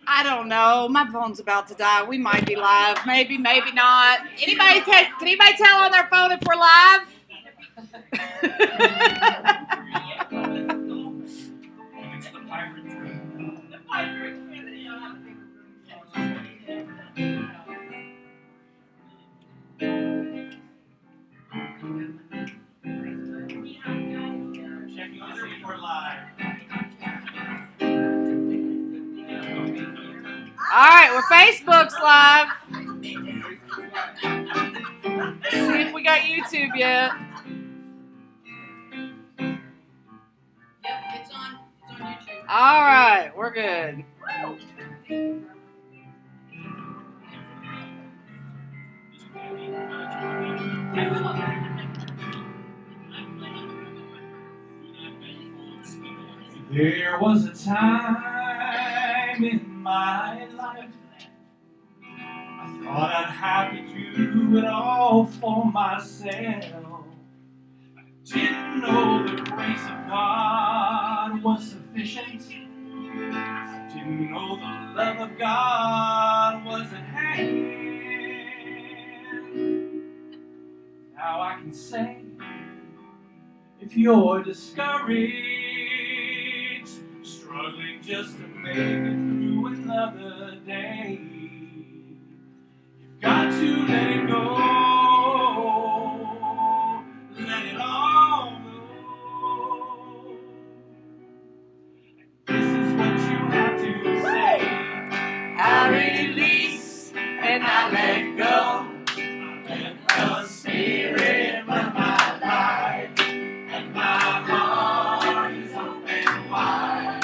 I don't know. My phone's about to die. We might be live. Maybe, maybe not. Can anybody tell on their phone if we're live? All right, Facebook's live. See if we got YouTube yet. Yep, it's on YouTube. All right, we're good. There was a time in my life I thought I'd have to do it all for myself. I didn't know the grace of God was sufficient. I didn't know the love of God was at hand. Now I can say, if you're discouraged, struggling just to make it through another day, you've got to let it go, let it all go. This is what you have to say: I release and I let go. Let the Spirit run my life, and my heart is open wide.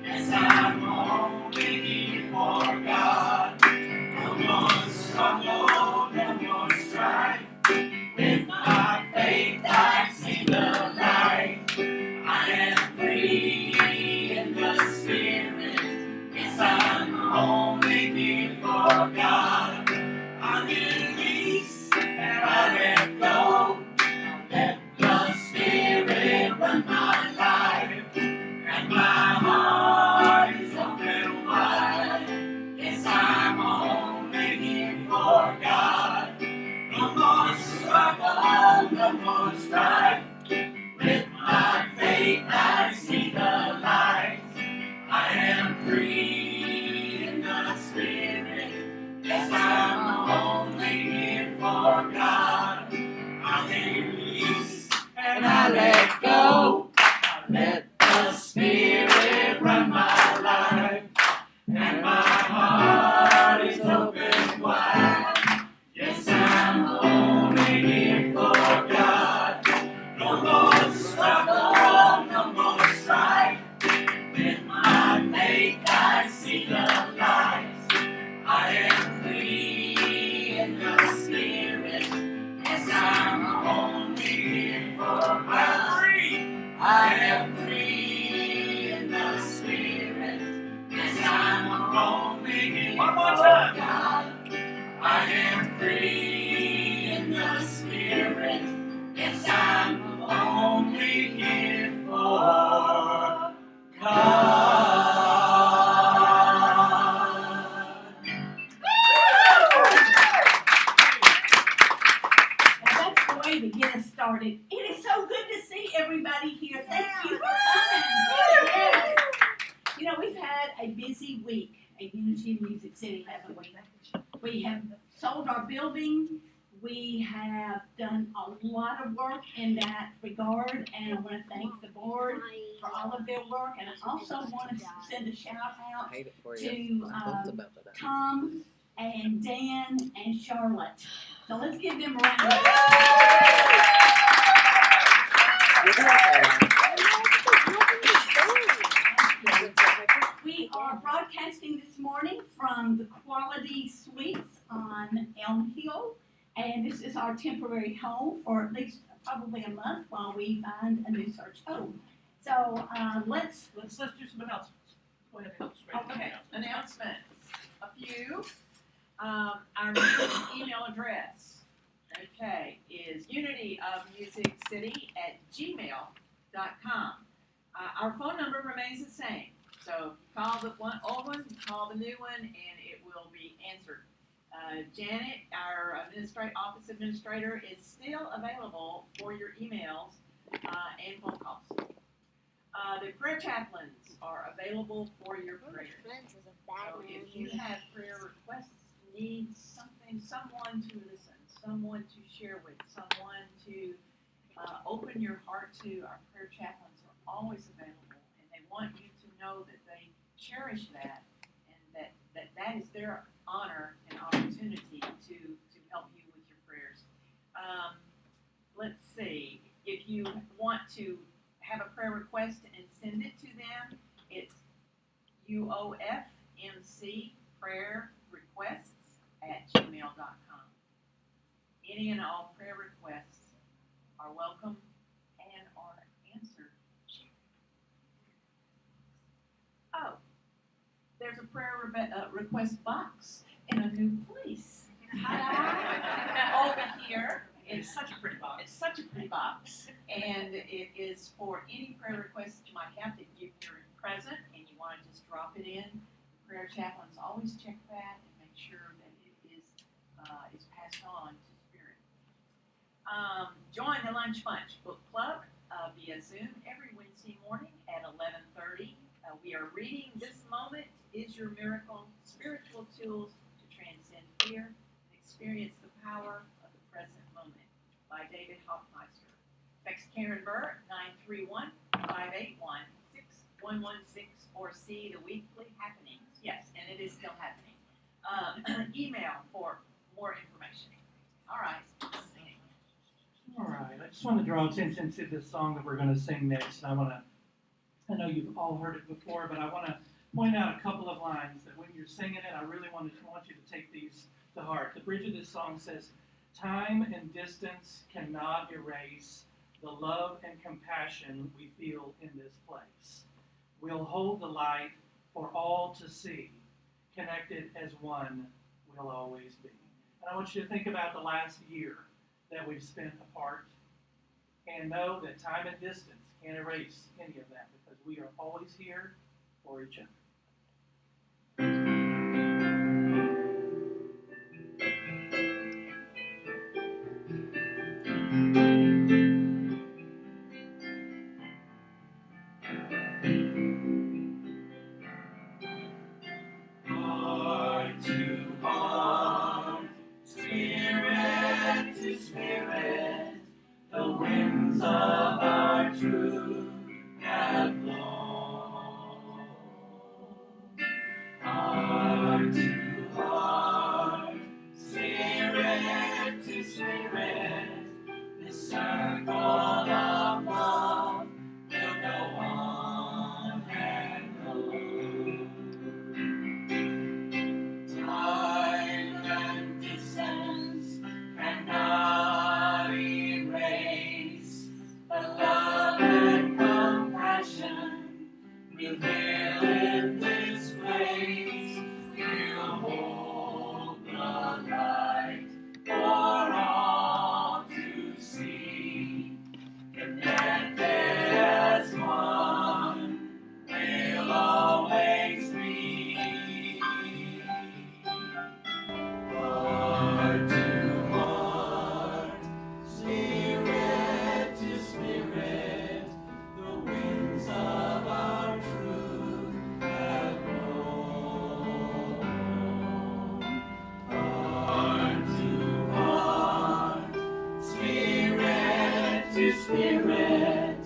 Yes, I'm only here for God. No more struggle, no more strife. With my faith I see the light. I am free in the Spirit. Yes, I'm only here for God. I release and I let go. Let the Spirit run my life, and my heart is open wide. Yes, I'm only here for God. No more struggle, no more strife. With my faith I see the light. I am free in the Spirit. Yes, I'm only here for God. I release and I let go. Let the Spirit run my life, and my heart is open wide. Yes, I'm only here for God. No more struggle, no more strife. With my faith I see the light. I am free in the Spirit. Yes, I'm only here for God. I am free in the Spirit. Yes, I'm only here for God. I am free in the Spirit. Yes, I'm only here for God. Now that's the way to get us started. It is so good to see everybody here. Thank you for coming. Yes. You know, we've had a busy busy week at Unity Music City, haven't we? We have sold our building. We have done a lot of work in that regard, and I want to thank the board for all of their work. And I also want to send a shout out to Tom and Dan and Charlotte. So let's give them a round of We are broadcasting this morning from the Quality Suites on Elm Hill, and this is our temporary home for at least probably a month while we find a new search home. So let's do some announcements. Go ahead, Okay, announcements. A few. Our email address, okay, is unityofmusiccity@gmail.com. Our phone number remains the same. So if you call the old one, you call the new one, and it will be answered. Janet, our office administrator, is still available for your emails and phone calls. The prayer chaplains are available for your prayers. So if you have prayer requests, need something, someone to listen, someone to share with, someone to open your heart to, our prayer chaplains are always available, and they want you to know that they cherish that, and that is their honor and opportunity to help you with your prayers. Let's see, if you want to have a prayer request and send it to them, it's uofmcprayerrequests@gmail.com. Any and all prayer requests are welcome and are answered. Oh, there's a prayer request box in a new place. Over here. It's such a pretty box. It's such a pretty box, and it is for any prayer requests that you might have that you're present and you want to just drop it in. The prayer chaplains always check that and make sure that it is passed on to spirit. Join the Lunch Bunch Book Club via Zoom every Wednesday morning at 11:30. We are reading This Moment is Your Miracle, Spiritual Tools to Transcend Fear and Experience the Power of the Present Moment by David Hoffmeister. Text Karen Burr at 931-581-6116 or see the weekly happenings. Yes, and it is still happening. Email for more information. All right. All right, I just want to draw attention to this song that we're going to sing next. And I know you've all heard it before, but I want to point out a couple of lines that when you're singing it, I really want you to take these to heart. The bridge of this song says, "Time and distance cannot erase the love and compassion we feel in this place. We'll hold the light for all to see. Connected as one, we'll always be." And I want you to think about the last year that we've spent apart and know that time and distance can't erase any of that because we are always here for each other. Heart to heart, spirit to spirit, the winds of our truth have blown. Heart to heart, spirit to spirit, this circle of love will go on and on. Time and distance cannot erase the love and compassion we feel in this place. We'll Spirit,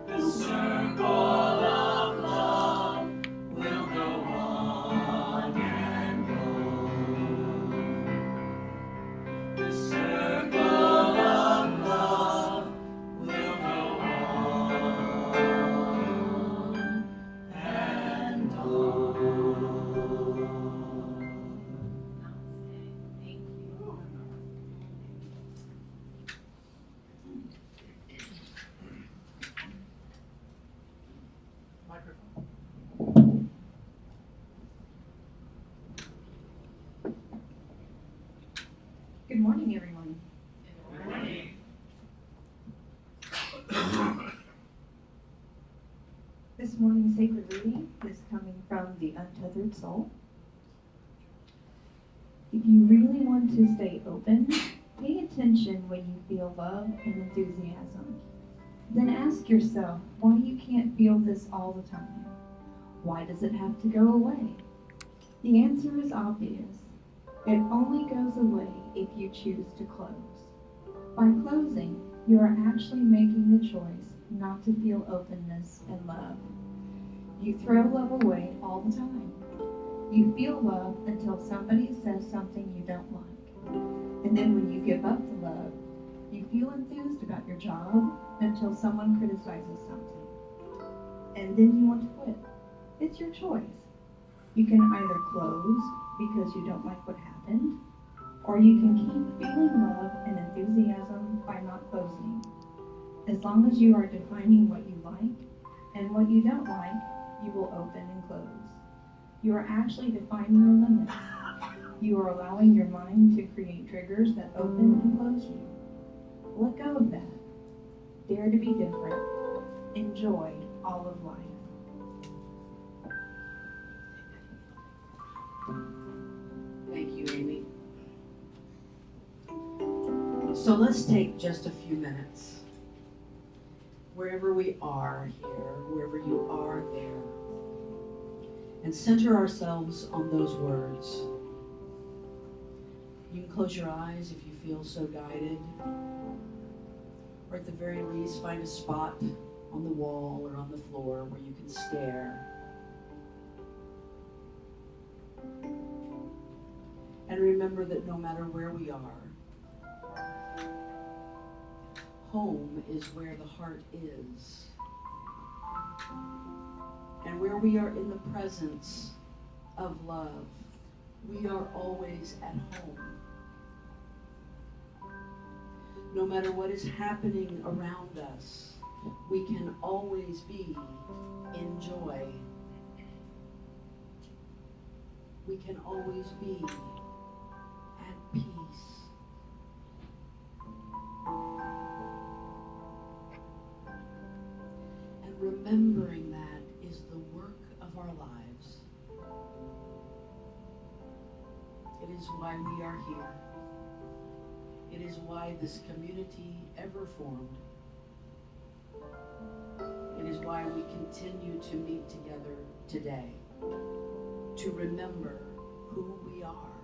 the circle of love will go on and on. The circle of love will go on and on. Thank you. Microphone. Good morning, everyone. This morning's sacred reading is coming from the Untethered Soul. If you really want to stay open, pay attention when you feel love and enthusiasm. Then ask yourself why you can't feel this all the time. Why does it have to go away? The answer is obvious. It only goes away if you choose to close. By closing, you are actually making the choice not to feel openness and love. You throw love away all the time. You feel love until somebody says something you don't like. And then when you give up the love, you feel enthused about your job until someone criticizes something. And then you want to quit. It's your choice. You can either close because you don't like what happened, or you can keep feeling love and enthusiasm by not closing. As long as you are defining what you like and what you don't like, you will open and close. You are actually defining your limits. You are allowing your mind to create triggers that open and close you. Let go of that. Dare to be different. Enjoy all of life. Thank you, Amy. So let's take just a few minutes. Wherever we are here, wherever you are there, and center ourselves on those words. You can close your eyes if you feel so guided, or at the very least find a spot on the wall or on the floor where you can stare. And remember that no matter where we are, home is where the heart is. And where we are in the presence of love, we are always at home. No matter what is happening around us, we can always be in joy. We can always be at peace. And remembering that is the work of our lives. It is why we are here. It is why this community ever formed. It is why we continue to meet together today, to remember who we are,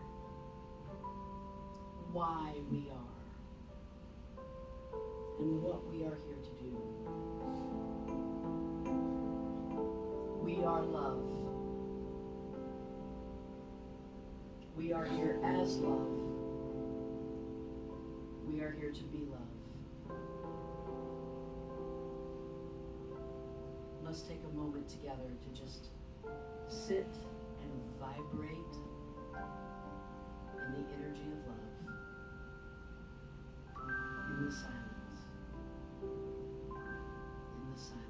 why we are, and what we are here to do. We are love. We are here as love. We are here to be love. Let's take a moment together to just sit and vibrate in the energy of love, in the silence, in the silence.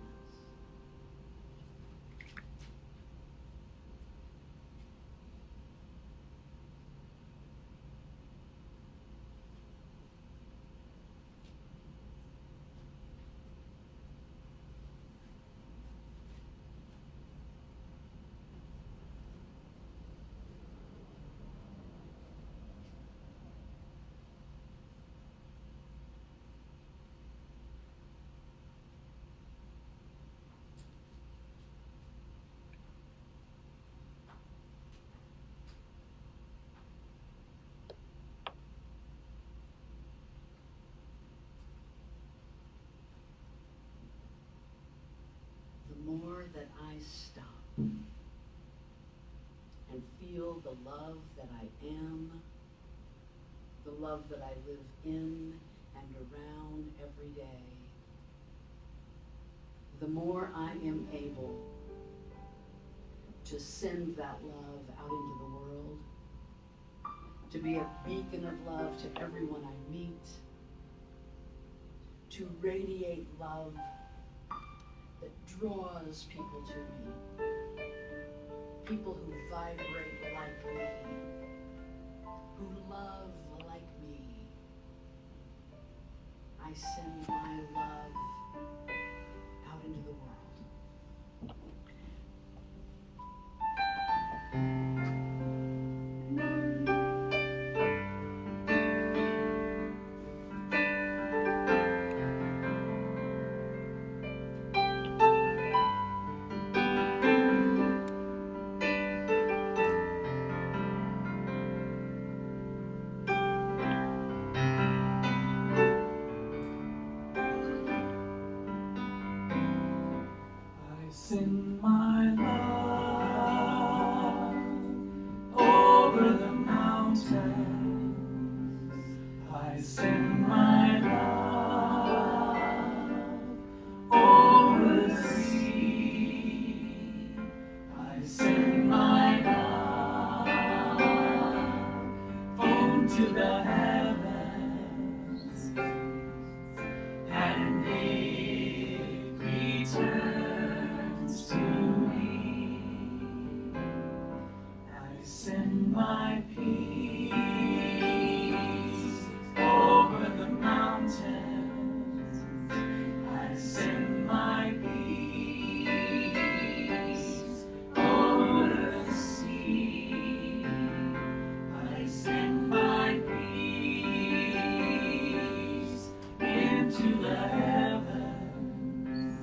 that I stop and feel the love that I am, the love that I live in and around every day, the more I am able to send that love out into the world, to be a beacon of love to everyone I meet, to radiate love that draws people to me, people who vibrate like me, who love like me. I send my love out into the world. Send my love over the mountains. I send my love over the sea. I send my love into the heavens, and it returns to me. I send my peace over the mountains. I send my peace over the sea. I send my peace into the heavens,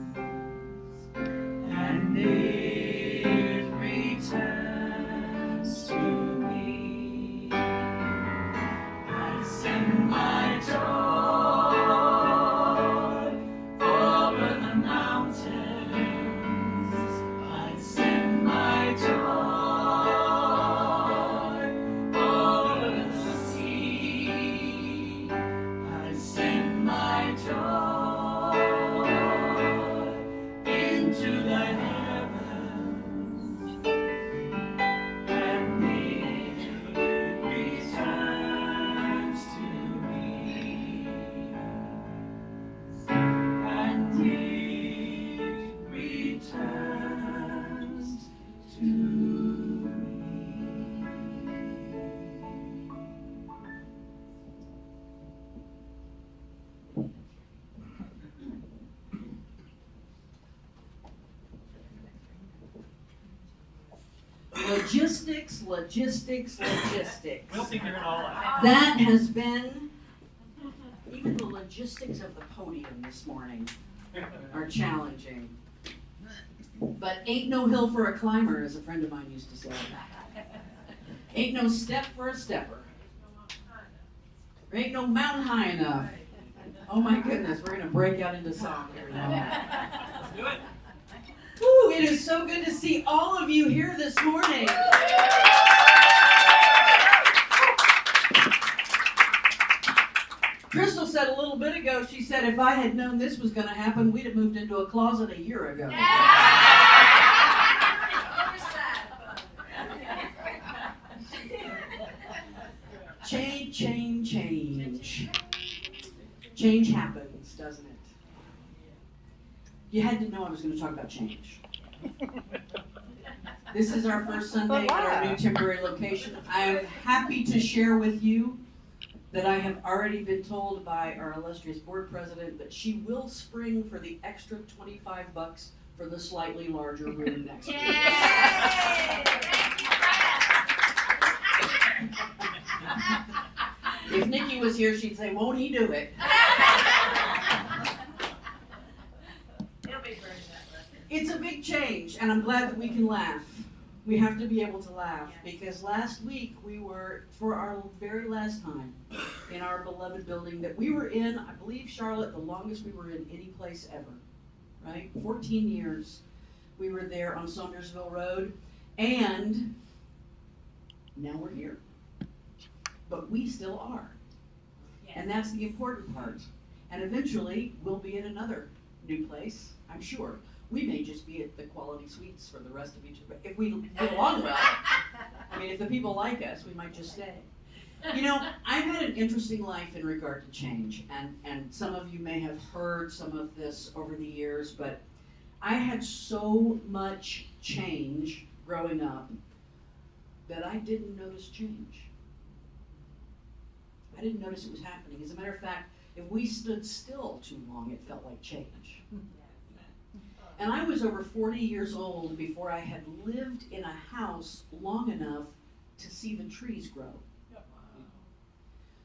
and it returns to me. I send my joy over the mountains. I send my joy over the sea. I send my joy into the heavens, and it returns to me, and it returns to me. Logistics, logistics, logistics. We'll figure it all out. That has been, even the logistics of the podium this morning are challenging. But ain't no hill for a climber, as a friend of mine used to say. Ain't no step for a stepper. There ain't no mountain high enough. Oh my goodness, we're gonna break out into song here now. Let's do it. Woo, it is so good to see all of you here this morning. Crystal said a little bit ago, she said, if I had known this was going to happen, we'd have moved into a closet a year ago. Change, change, change. Change happens, doesn't it? You had to know I was going to talk about change. This is our first Sunday at our new temporary location. I am happy to share with you that I have already been told by our illustrious board president that she will spring for the extra $25 for the slightly larger room next week. If Nikki was here, she'd say, won't he do it? It's a big change, and I'm glad that we can laugh. We have to be able to laugh, because last week we were, for our very last time, in our beloved building that we were in, I believe, Charlotte, the longest we were in any place ever, right? 14 years. We were there on Saundersville Road, and now we're here. But we still are. And that's the important part. And eventually, we'll be in another new place, I'm sure. We may just be at the Quality Suites for the rest of each, if we get along well. I mean, if the people like us, we might just stay. You know, I've had an interesting life in regard to change, and some of you may have heard some of this over the years, but I had so much change growing up that I didn't notice change. I didn't notice it was happening. As a matter of fact, if we stood still too long, it felt like change. And I was over 40 years old before I had lived in a house long enough to see the trees grow.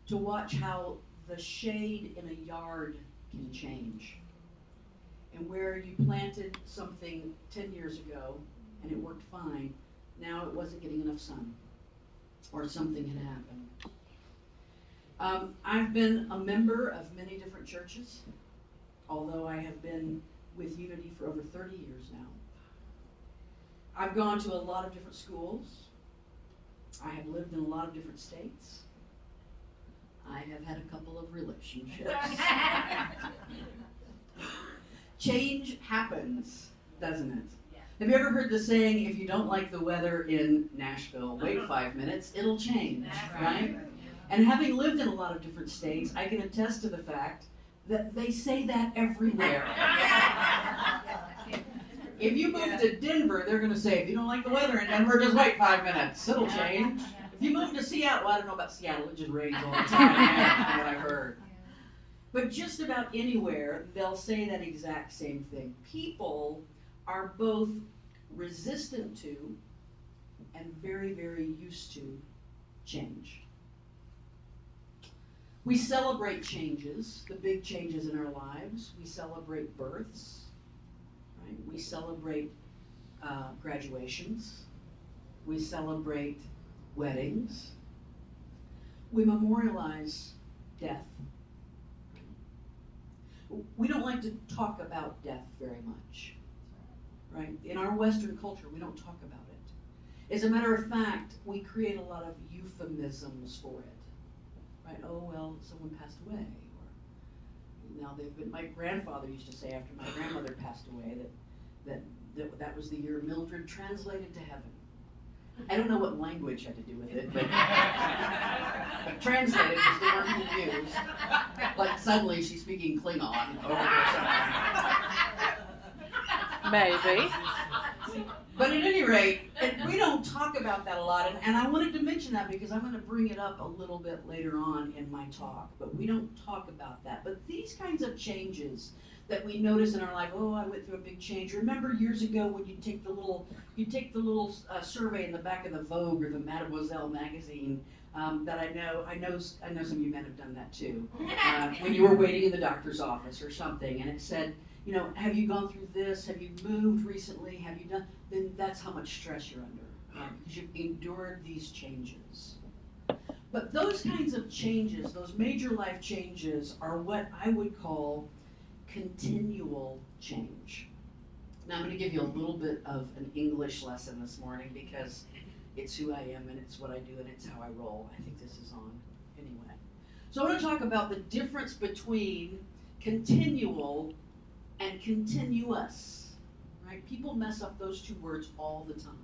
To watch how the shade in a yard can change. And where you planted something 10 years ago and it worked fine, now it wasn't getting enough sun, or something had happened. I've been a member of many different churches, although I have been with Unity for over 30 years now. I've gone to a lot of different schools. I have lived in a lot of different states. I have had a couple of relationships. Change happens, doesn't it? Have you ever heard the saying, if you don't like the weather in Nashville, wait 5 minutes, it'll change, right? And having lived in a lot of different states, I can attest to the fact that they say that everywhere. If you move to Denver, they're going to say, if you don't like the weather in Denver, just wait 5 minutes, it'll change. If you move to Seattle, well, I don't know about Seattle, it just rains all the time, from what I've heard. But just about anywhere, they'll say that exact same thing. People are both resistant to and very, very used to change. We celebrate changes, the big changes in our lives. We celebrate births, right? We celebrate graduations. We celebrate weddings. We memorialize death. We don't like to talk about death very much, right? In our Western culture, we don't talk about it. As a matter of fact, we create a lot of euphemisms for it. Right? Oh, well, someone passed away. Or now they've been, my grandfather used to say after my grandmother passed away that was the year Mildred translated to heaven. I don't know what language had to do with it, but translated was the word he used. Like suddenly she's speaking Klingon over there somewhere. Maybe. But at any rate, we don't talk about that a lot, and I wanted to mention that because I'm going to bring it up a little bit later on in my talk, but we don't talk about that. But these kinds of changes that we notice in our life, oh, I went through a big change. Remember years ago when you take the little survey in the back of the Vogue or the Mademoiselle magazine that I know some of you men have done that too, when you were waiting in the doctor's office or something, and it said, you know, have you gone through this? Have you moved recently? Have you done? Then that's how much stress you're under, because you've endured these changes. But those kinds of changes, those major life changes, are what I would call continual change. Now I'm going to give you a little bit of an English lesson this morning because it's who I am and it's what I do and it's how I roll. I think this is on anyway. So I want to talk about the difference between continual and continuous, right? People mess up those two words all the time.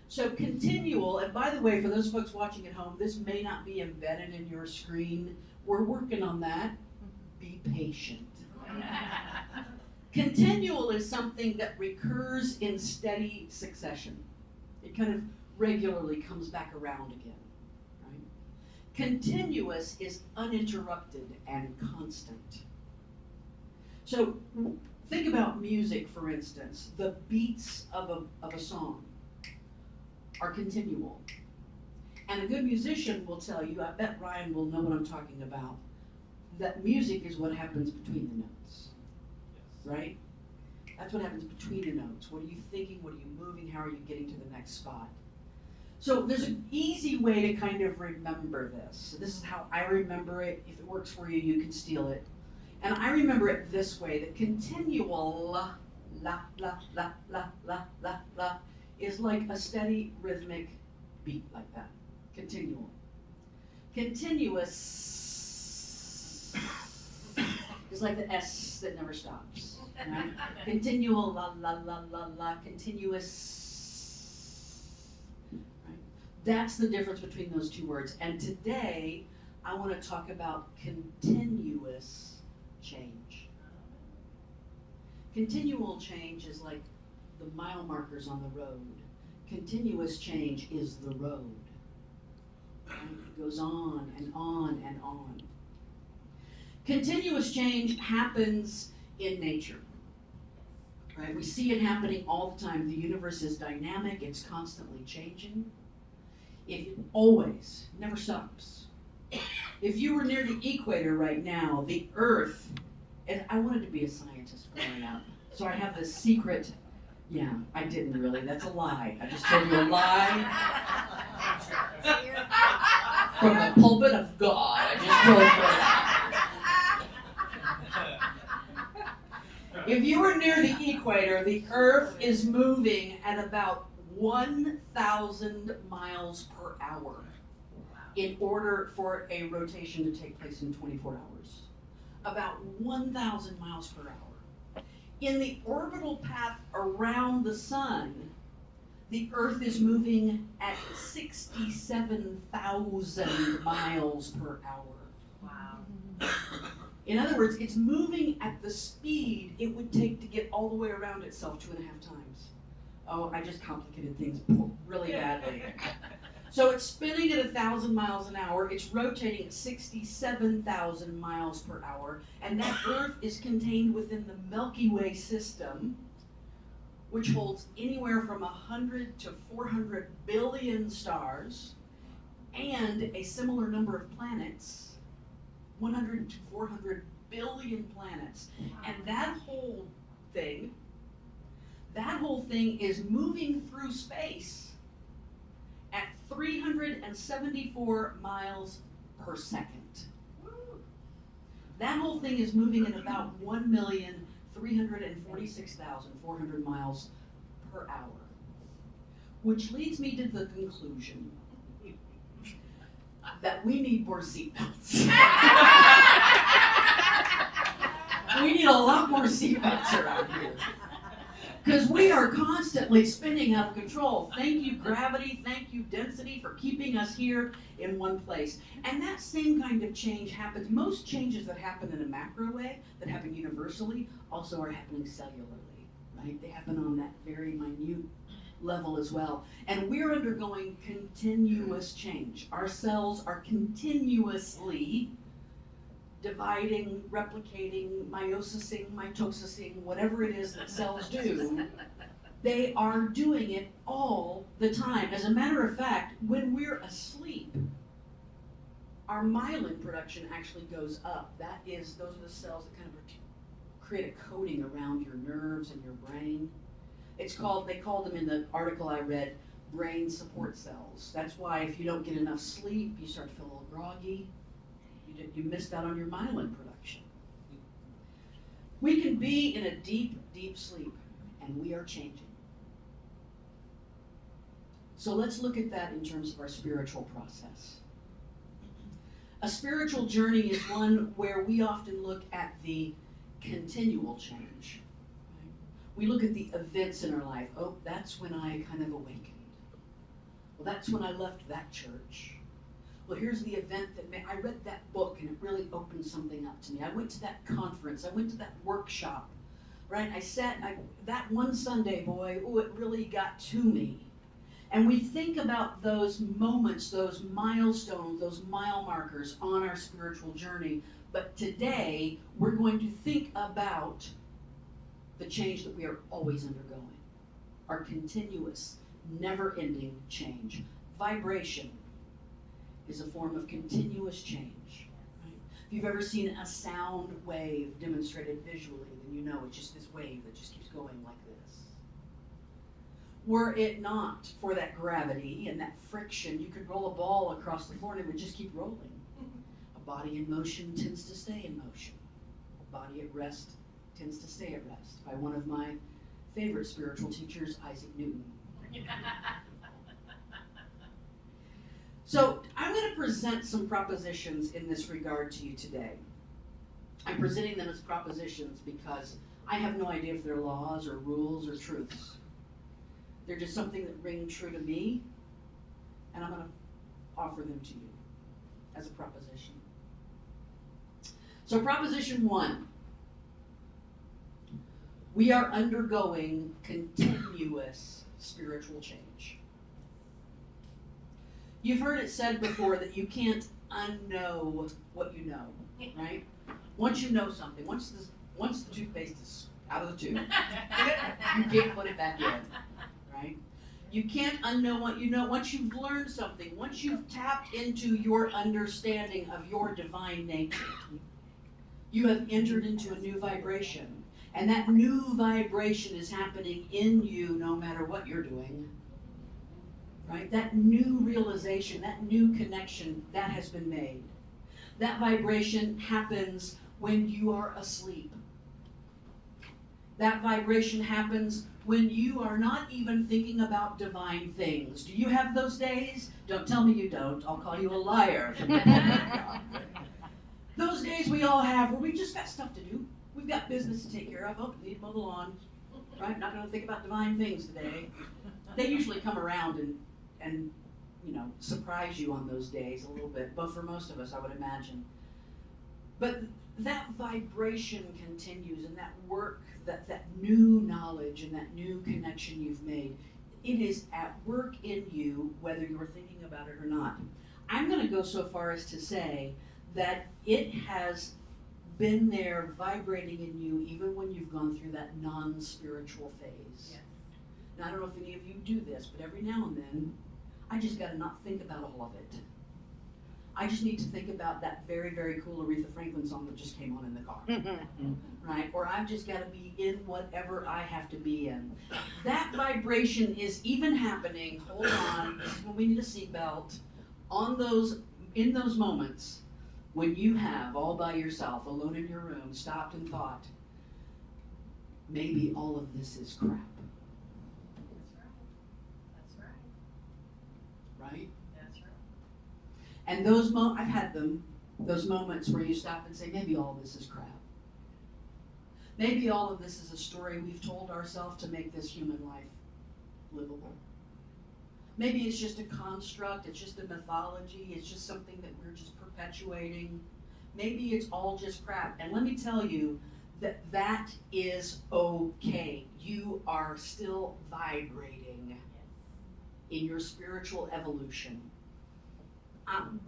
So continual, and by the way, for those folks watching at home, this may not be embedded in your screen. We're working on that. Be patient. Continual is something that recurs in steady succession. It kind of regularly comes back around again, right? Continuous is uninterrupted and constant. So think about music, for instance. The beats of a song are continual. And a good musician will tell you, I bet Ryan will know what I'm talking about, that music is what happens between the notes, right? That's what happens between the notes. What are you thinking? What are you moving? How are you getting to the next spot? So there's an easy way to kind of remember this. This is how I remember it. If it works for you, you can steal it. And I remember it this way, that continual la, la, la, la, la, la, la, is like a steady rhythmic beat like that. Continual. Continuous is like the S that never stops. Right? Continual, la, la, la, la, la, continuous. Right? That's the difference between those two words. And today, I want to talk about continuous change. Continual change is like the mile markers on the road. Continuous change is the road. And it goes on and on and on. Continuous change happens in nature. Right? We see it happening all the time. The universe is dynamic, it's constantly changing. It always, never stops. If you were near the equator right now, the Earth, and I wanted to be a scientist growing up, so I have this secret. Yeah, I didn't really. That's a lie. I just told you a lie from the pulpit of God. I just told you that. If you were near the equator, the Earth is moving at about 1,000 miles per hour in order for a rotation to take place in 24 hours. About 1,000 miles per hour. In the orbital path around the sun, the Earth is moving at 67,000 miles per hour. Wow. In other words, it's moving at the speed it would take to get all the way around itself 2.5 times. Oh, I just complicated things really badly. So it's spinning at 1,000 miles an hour, it's rotating at 67,000 miles per hour, and that Earth is contained within the Milky Way system, which holds anywhere from 100 to 400 billion stars, and a similar number of planets, 100 to 400 billion planets. And that whole thing is moving through space at 374 miles per second. That whole thing is moving at about 1,346,400 miles per hour. Which leads me to the conclusion that we need more seatbelts. We need a lot more seatbelts around here. Because we are constantly spinning out of control. Thank you, gravity. Thank you, density, for keeping us here in one place. And that same kind of change happens. Most changes that happen in a macro way, that happen universally, also are happening cellularly, right? They happen on that very minute level as well. And we're undergoing continuous change. Our cells are continuously dividing, replicating, meiosising, mitosising, whatever it is that cells do. They are doing it all the time. As a matter of fact, when we're asleep, our myelin production actually goes up. Those are the cells that kind of create a coating around your nerves and your brain. They called them in the article I read, brain support cells. That's why if you don't get enough sleep, you start to feel a little groggy. You missed out on your myelin production. We can be in a deep, deep sleep, and we are changing. So let's look at that in terms of our spiritual process. A spiritual journey is one where we often look at the continual change. We look at the events in our life. Oh, that's when I kind of awakened. Well, that's when I left that church. Well, here's the event I read that book and it really opened something up to me. I went to that conference. I went to that workshop, right? That one Sunday, boy, it really got to me. And we think about those moments, those milestones, those mile markers on our spiritual journey. But today, we're going to think about the change that we are always undergoing. Our continuous, never-ending change. Vibration is a form of continuous change. Right? If you've ever seen a sound wave demonstrated visually, then you know it's just this wave that just keeps going like this. Were it not for that gravity and that friction, you could roll a ball across the floor and it would just keep rolling. A body in motion tends to stay in motion. A body at rest tends to stay at rest. By one of my favorite spiritual teachers, Isaac Newton. So I'm going to present some propositions in this regard to you today. I'm presenting them as propositions because I have no idea if they're laws or rules or truths. They're just something that ring true to me, and I'm going to offer them to you as a proposition. So proposition 1, we are undergoing continuous spiritual change. You've heard it said before that you can't unknow what you know, right? Once you know something, once the toothpaste is out of the tube, you can't put it back in, right? You can't unknow what you know. Once you've learned something, once you've tapped into your understanding of your divine nature, you have entered into a new vibration. And that new vibration is happening in you no matter what you're doing. Right? That new realization, that new connection, that has been made. That vibration happens when you are asleep. That vibration happens when you are not even thinking about divine things. Do you have those days? Don't tell me you don't. I'll call you a liar. Those days we all have where we just got stuff to do. We've got business to take care of. Oh, need to mow the lawn. Right? Not going to think about divine things today. They usually come around and surprise you on those days a little bit, but for most of us, I would imagine. But that vibration continues, and that work, that new knowledge and that new connection you've made, it is at work in you, whether you're thinking about it or not. I'm going to go so far as to say that it has been there vibrating in you even when you've gone through that non-spiritual phase. Yes. Now, I don't know if any of you do this, but every now and then, I just got to not think about all of it. I just need to think about that very, very cool Aretha Franklin song that just came on in the car. Right? Or I've just got to be in whatever I have to be in. That vibration is even happening, hold on, this is when we need a seatbelt, in those moments when you have, all by yourself, alone in your room, stopped and thought, maybe all of this is crap. Right? That's right. And I've had those moments where you stop and say, maybe all of this is crap. Maybe all of this is a story we've told ourselves to make this human life livable. Maybe it's just a construct, it's just a mythology, it's just something that we're just perpetuating. Maybe it's all just crap. And let me tell you that is okay. You are still vibrating in your spiritual evolution.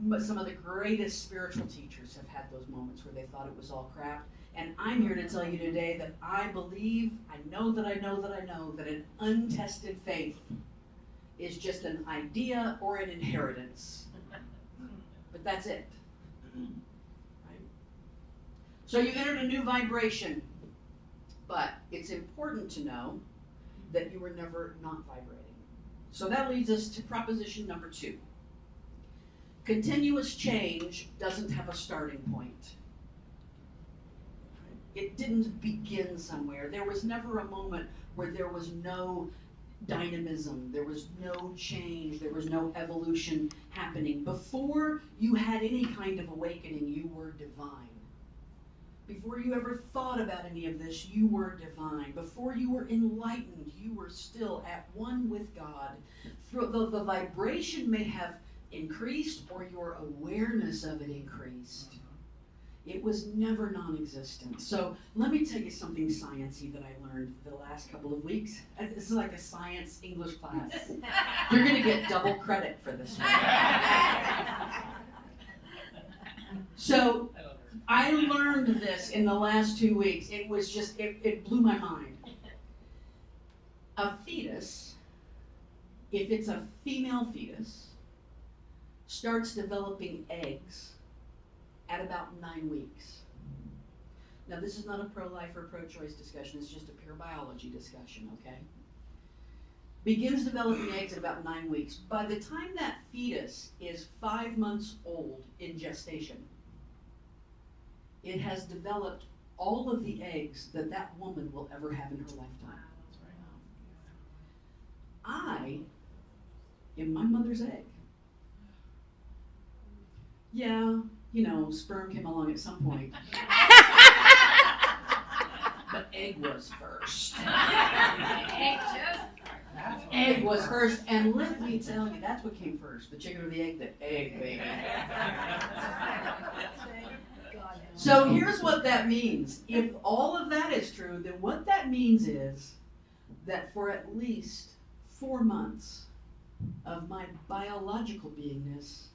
But some of the greatest spiritual teachers have had those moments where they thought it was all crap. And I'm here to tell you today that I believe, I know that an untested faith is just an idea or an inheritance. But that's it. Right? So you entered a new vibration. But it's important to know that you were never not vibrating. So that leads us to proposition number 2. Continuous change doesn't have a starting point. It didn't begin somewhere. There was never a moment where there was no dynamism, there was no change, there was no evolution happening. Before you had any kind of awakening, you were divine. Before you ever thought about any of this, you were divine. Before you were enlightened, you were still at one with God. The vibration may have increased or your awareness of it increased. It was never non-existent. So let me tell you something sciencey that I learned the last couple of weeks. This is like a science English class. You're going to get double credit for this one. So I learned this in the last 2 weeks. It was just, it blew my mind. A fetus, if it's a female fetus, starts developing eggs at about 9 weeks. Now, this is not a pro-life or pro-choice discussion. It's just a pure biology discussion, okay? Begins developing eggs at about 9 weeks. By the time that fetus is 5 months old in gestation, it has developed all of the eggs that woman will ever have in her lifetime. I am my mother's egg. Yeah, sperm came along at some point. But egg was first. Egg was first, and let me tell you, that's what came first. The chicken or the egg? The egg, baby. So here's what that means. If all of that is true, then what that means is that for at least 4 months of my biological beingness,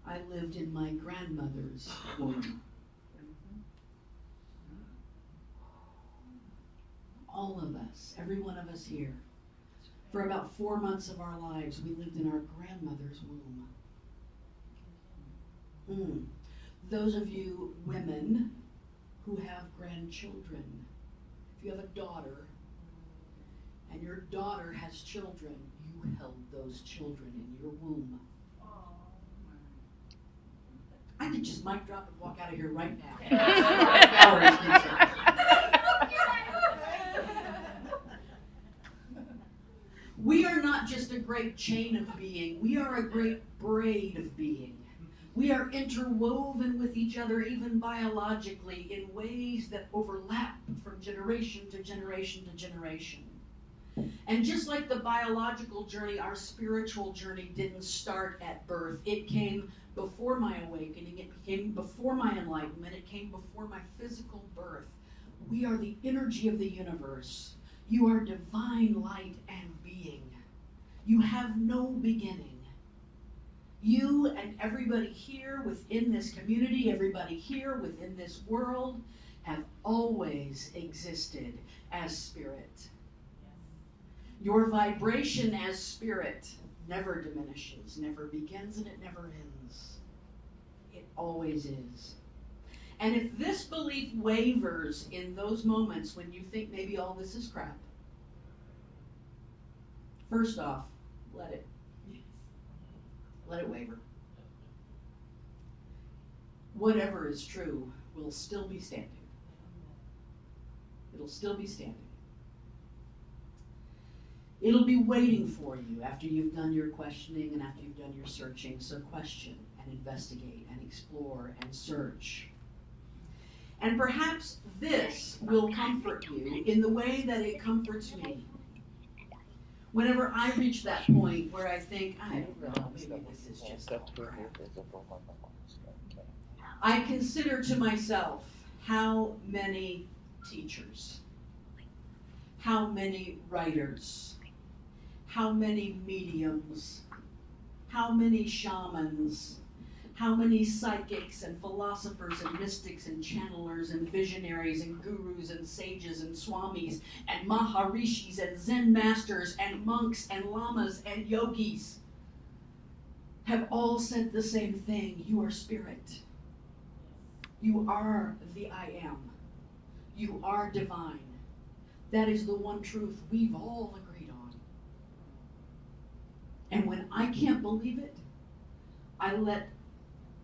I lived in my grandmother's womb. All of us, every one of us here, for about 4 months of our lives, we lived in our grandmother's womb. Those of you women who have grandchildren, if you have a daughter and your daughter has children, you held those children in your womb. I could just mic drop and walk out of here right now. We are not just a great chain of being, we are a great braid of being. We are interwoven with each other, even biologically, in ways that overlap from generation to generation to generation. And just like the biological journey, our spiritual journey didn't start at birth. It came before my awakening, it came before my enlightenment, it came before my physical birth. We are the energy of the universe. You are divine light and being. You have no beginning. You and everybody here within this community, everybody here within this world, have always existed as spirit. Your vibration as spirit never diminishes, never begins, and it never ends. It always is. And if this belief wavers in those moments when you think maybe all this is crap, first off, let it waver. Whatever is true will still be standing. It'll still be standing. It'll be waiting for you after you've done your questioning and after you've done your searching. So question and investigate and explore and search. And perhaps this will comfort you in the way that it comforts me. Whenever I reach that point where I think, I don't know, maybe this is just all crap, I consider to myself how many teachers, how many writers, how many mediums, how many shamans, how many psychics and philosophers and mystics and channelers and visionaries and gurus and sages and swamis and maharishis and Zen masters and monks and lamas and yogis have all said the same thing. You are spirit. You are the I am. You are divine. That is the one truth we've all agreed on. And when I can't believe it, I let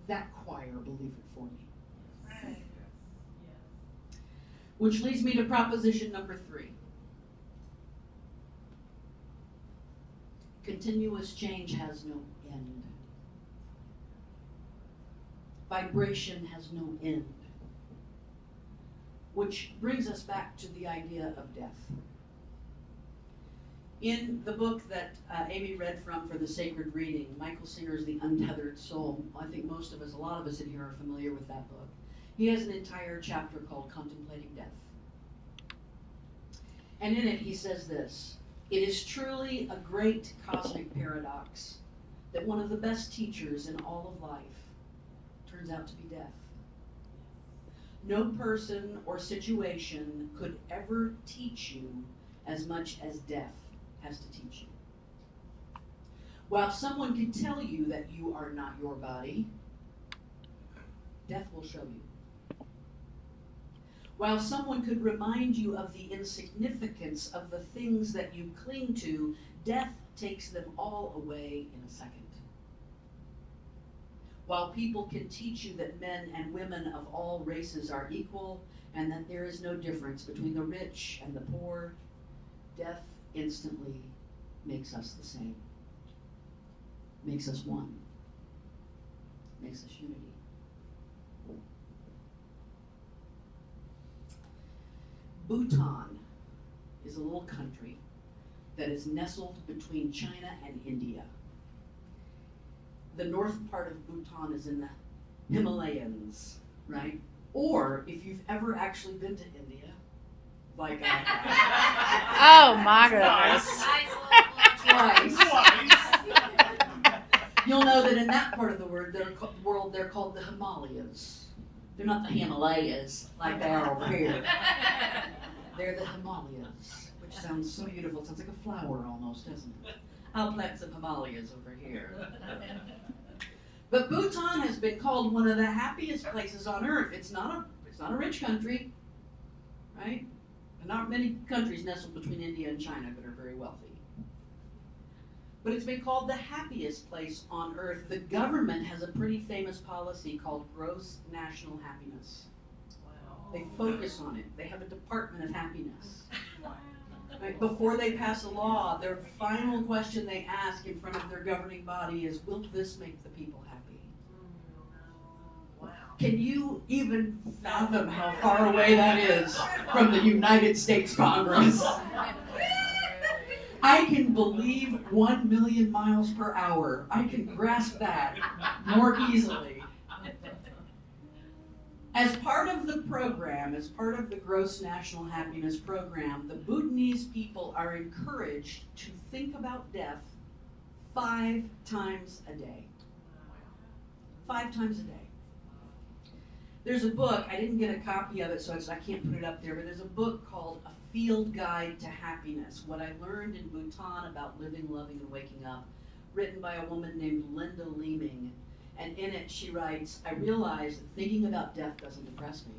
that choir believe it for me. Which leads me to proposition number 3. Continuous change has no end. Vibration has no end. Which brings us back to the idea of death. In the book that Amy read from for the sacred reading, Michael Singer's The Untethered Soul, I think most of us, a lot of us in here are familiar with that book. He has an entire chapter called Contemplating Death. And in it he says this: it is truly a great cosmic paradox that one of the best teachers in all of life turns out to be death. No person or situation could ever teach you as much as death has to teach you. While someone can tell you that you are not your body, death will show you. While someone could remind you of the insignificance of the things that you cling to, death takes them all away in a second. While people can teach you that men and women of all races are equal and that there is no difference between the rich and the poor, death instantly makes us the same, makes us one, makes us unity. Bhutan is a little country that is nestled between China and India. The north part of Bhutan is in the Himalayas, right? Or if you've ever actually been to India, like I have, Oh my goodness. twice, you'll know that in that part of the world, they're called the Himalayas. They're not the Himalayas like they are over here. They're the Himalayas, which sounds so beautiful. It sounds like a flower almost, doesn't it? I'll plant some Himalayas over here. But Bhutan has been called one of the happiest places on earth. It's not a rich country, right? And not many countries nestled between India and China that are very wealthy. But it's been called the happiest place on earth. The government has a pretty famous policy called gross national happiness. They focus on it. They have a department of happiness. Right? Before they pass a law, their final question they ask in front of their governing body is, will this make the people happy? Can you even fathom how far away that is from the United States Congress? I can believe 1 million miles per hour. I can grasp that more easily. As part of the program, as part of the Gross National Happiness Program, the Bhutanese people are encouraged to think about death 5 times a day. 5 times a day. There's a book, I didn't get a copy of it, so I can't put it up there, but there's a book called A Field Guide to Happiness, What I Learned in Bhutan About Living, Loving, and Waking Up, written by a woman named Linda Leeming. And in it, she writes, I realize that thinking about death doesn't depress me.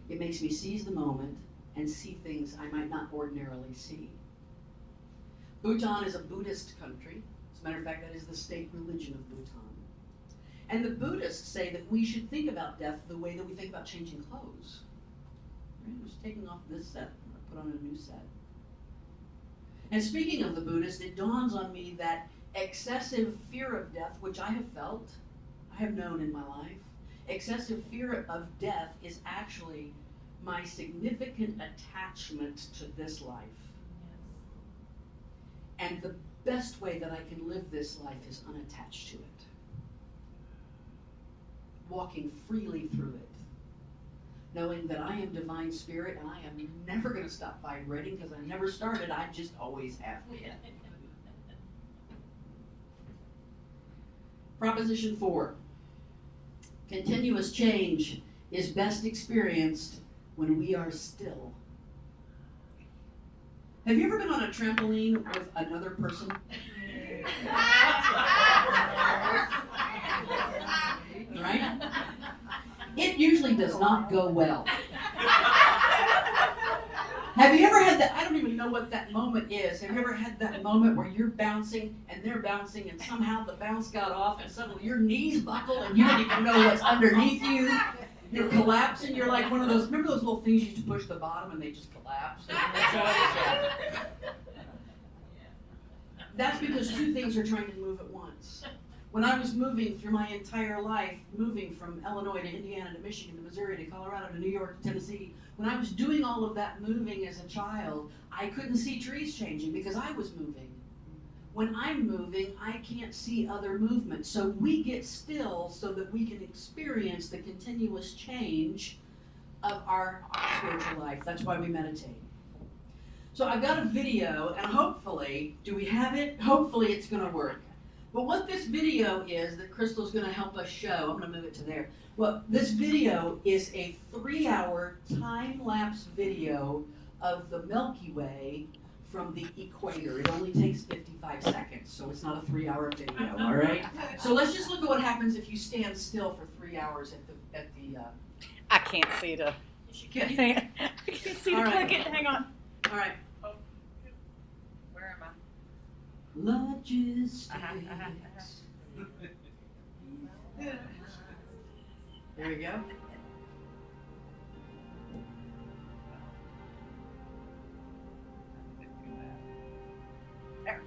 It makes me seize the moment and see things I might not ordinarily see. Bhutan is a Buddhist country. As a matter of fact, that is the state religion of Bhutan. And the Buddhists say that we should think about death the way that we think about changing clothes. Right? Just taking off this set, put on a new set. And speaking of the Buddhists, it dawns on me that excessive fear of death, which I have felt, I have known in my life, excessive fear of death is actually my significant attachment to this life. And the best way that I can live this life is unattached to it. Walking freely through it. Knowing that I am divine spirit and I am never going to stop vibrating because I never started, I just always have been. Proposition 4. Continuous change is best experienced when we are still. Have you ever been on a trampoline with another person? Right? It usually does not go well. Have you ever had that? I don't even know what that moment is. Have you ever had that moment where you're bouncing and they're bouncing and somehow the bounce got off and suddenly your knees buckle and you don't even know what's underneath you? You're collapsing. You're like one of those, remember those little things you used to push the bottom and they just collapse? That's because 2 things are trying to move at once. When I was moving through my entire life, moving from Illinois to Indiana to Michigan to Missouri to Colorado to New York to Tennessee, when I was doing all of that moving as a child, I couldn't see trees changing because I was moving. When I'm moving, I can't see other movement. So we get still so that we can experience the continuous change of our spiritual life. That's why we meditate. So I've got a video, and hopefully, do we have it? Hopefully it's going to work. But what this video is that Crystal's going to help us show, I'm going to move it to there. Well, this video is a 3-hour time-lapse video of the Milky Way from the equator. It only takes 55 seconds, so it's not a 3-hour video, all right? So let's just look at what happens if you stand still for 3 hours at the I can't see the. Can you? I can't see the All right. click it. Hang on. All right. Where am I? Logistics. There we go. There.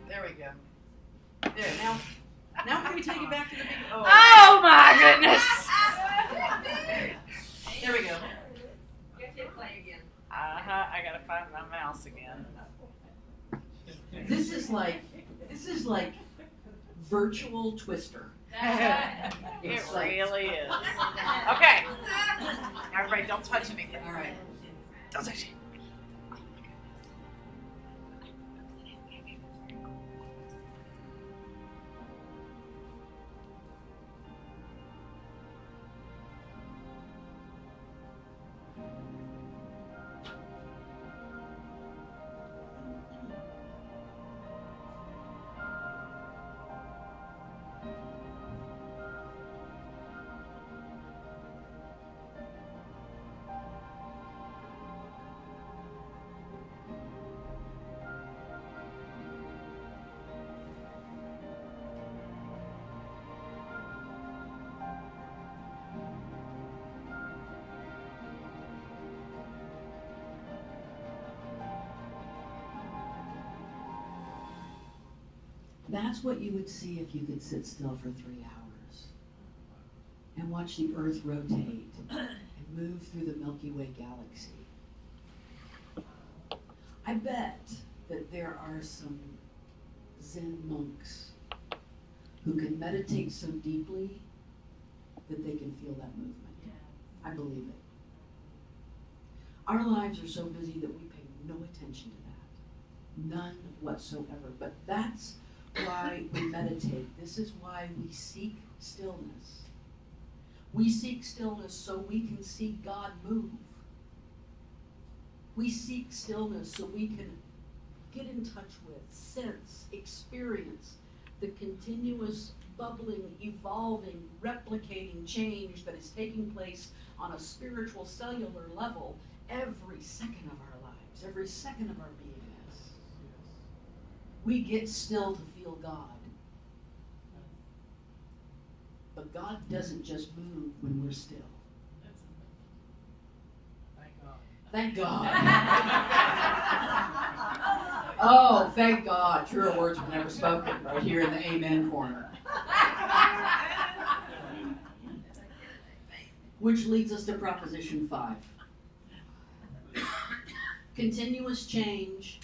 take it back to the big. Oh my goodness. There we go. I gotta find my mouse again. This is like virtual Twister. It It's like- really is. Okay. Everybody, don't touch anything. All right. Don't touch it. That's what you would see if you could sit still for 3 hours and watch the Earth rotate and move through the Milky Way galaxy. I bet that there are some Zen monks who can meditate so deeply that they can feel that movement. I believe it. Our lives are so busy that we pay no attention to that. None whatsoever. But that's why we meditate. This is why we seek stillness. We seek stillness so we can see God move. We seek stillness so we can get in touch with, sense, experience the continuous bubbling, evolving, replicating change that is taking place on a spiritual cellular level every second of our lives, every second of our beingness. We get still to feel God. But God doesn't just move when we're still. Thank God. Oh, thank God. Truer words were never spoken right here in the amen corner. Which leads us to Proposition 5. Continuous change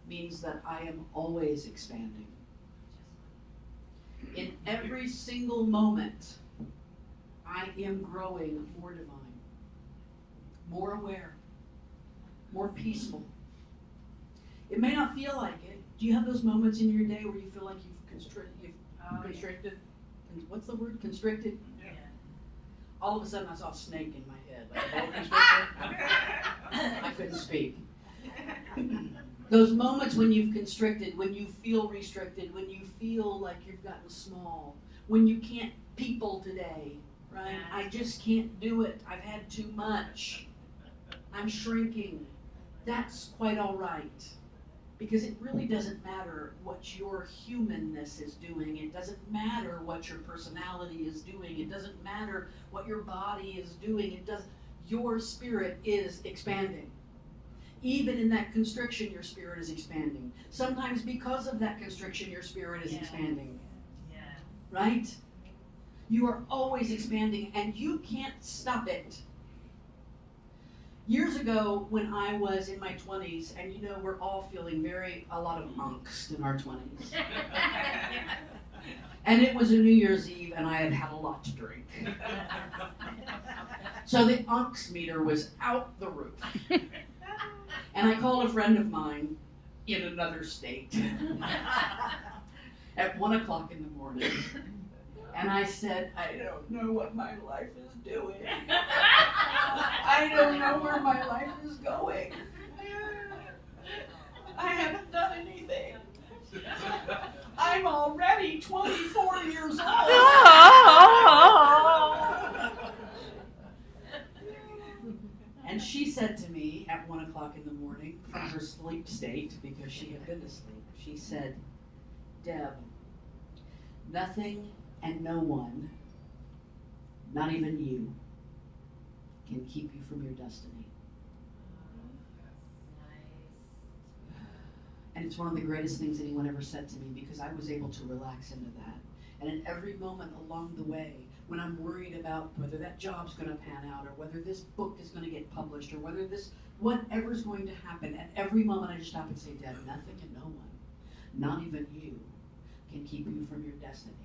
means that I am always expanding. In every single moment, I am growing more divine, more aware, more peaceful. It may not feel like it. Do you have those moments in your day where you feel like you've constricted? What's the word? Constricted? Yeah. All of a sudden I saw a snake in my head. Like, I couldn't speak. Those moments when you've constricted, when you feel restricted, when you feel like you've gotten small, when you can't people today, right? I just can't do it. I've had too much. I'm shrinking. That's quite all right. Because it really doesn't matter what your humanness is doing. It doesn't matter what your personality is doing. It doesn't matter what your body is doing. Your spirit is expanding. Even in that constriction, your spirit is expanding. Sometimes because of that constriction, your spirit is expanding. Yeah. Right? You are always expanding and you can't stop it. Years ago, when I was in my 20s, and you know we're all feeling a lot of angst in our 20s. And it was a New Year's Eve and I had had a lot to drink. So the angst meter was out the roof. And I called a friend of mine in another state at 1 o'clock in the morning. And I said, I don't know what my life is doing. I don't know where my life is going. I haven't done anything. I'm already 24 years old. And she said to me at 1 o'clock in the morning from her sleep state, because she had been asleep, she said, Deb, nothing and no one, not even you, can keep you from your destiny. And it's one of the greatest things anyone ever said to me because I was able to relax into that. And in every moment along the way, when I'm worried about whether that job's going to pan out, or whether this book is going to get published, or whether this, whatever's going to happen, at every moment I just stop and say, Dad, nothing and no one, not even you, can keep you from your destiny.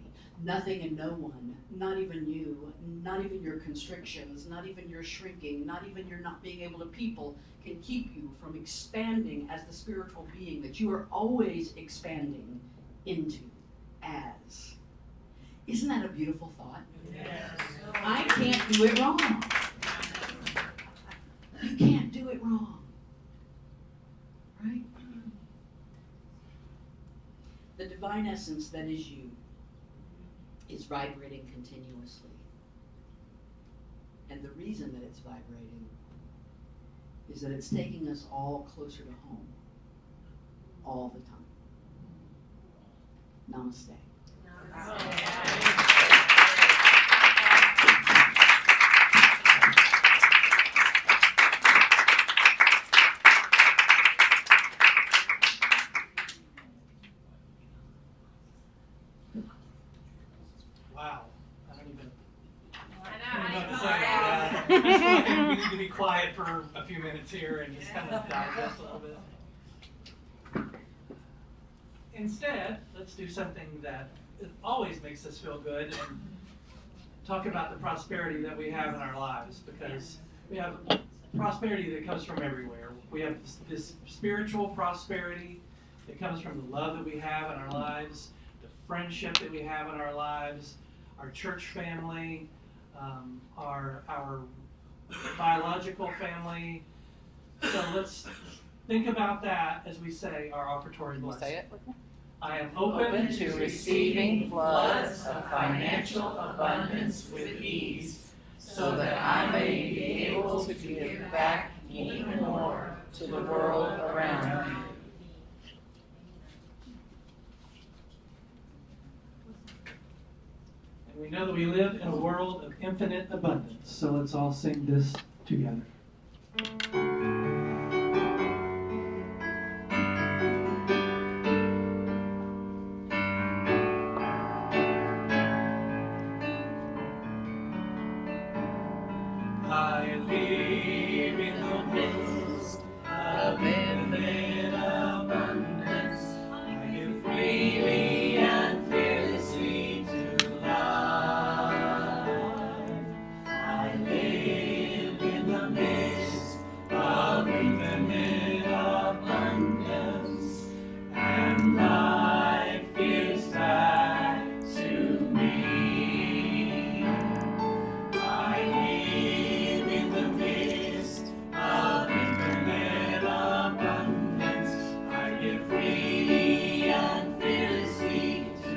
Nothing and no one, not even you, not even your constrictions, not even your shrinking, not even your not being able to people, can keep you from expanding as the spiritual being that you are always expanding into as. Isn't that a beautiful thought? Yes. I can't do it wrong. You can't do it wrong. Right? The divine essence that is you is vibrating continuously. And the reason that it's vibrating is that it's taking us all closer to home all the time. Namaste. Wow. I don't even I know know. what to say about that. I just feel like we need to be quiet for a few minutes here and just kind of digest a little bit. Instead, let's do something that always makes us feel good and talk about the prosperity that we have in our lives, because we have prosperity that comes from everywhere. We have this spiritual prosperity that comes from the love that we have in our lives, the friendship that we have in our lives, our church family, our biological family. So let's think about that as we say our offertory Can you blessing. say it with me? I am open to receiving floods of financial abundance with ease, so that I may be able to give back even more to the world around me. And we know that we live in a world of infinite abundance, so let's all sing this together. I live in the midst of infinite abundance. I give freely and fearlessly to life. I live in the midst of infinite abundance, and life gives back to me. I live in the midst of infinite abundance. I give freely and fearlessly to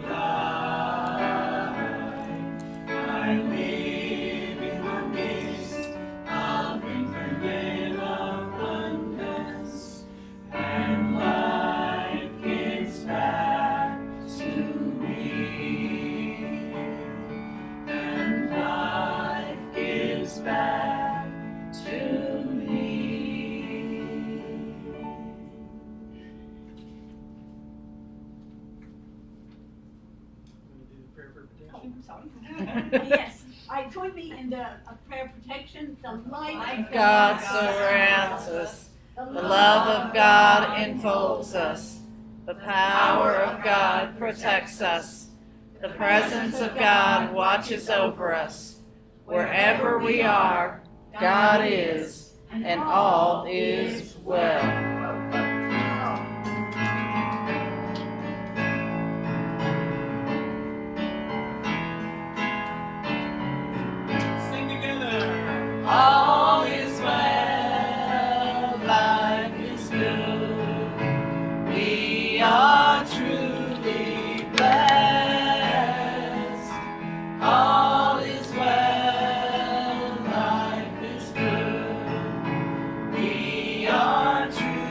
life. I live in the midst of infinite abundance, and life gives back to me. And life gives back to me. Want to do the prayer for protection? Yes, join me in the prayer protection. The light of God surrounds us. The love of God enfolds us. The power of God protects us. The presence of God watches over us. Wherever we are, God is, and all is well. Sing together. All is well, life is good. We are truly blessed. All is well, life is good. We are truly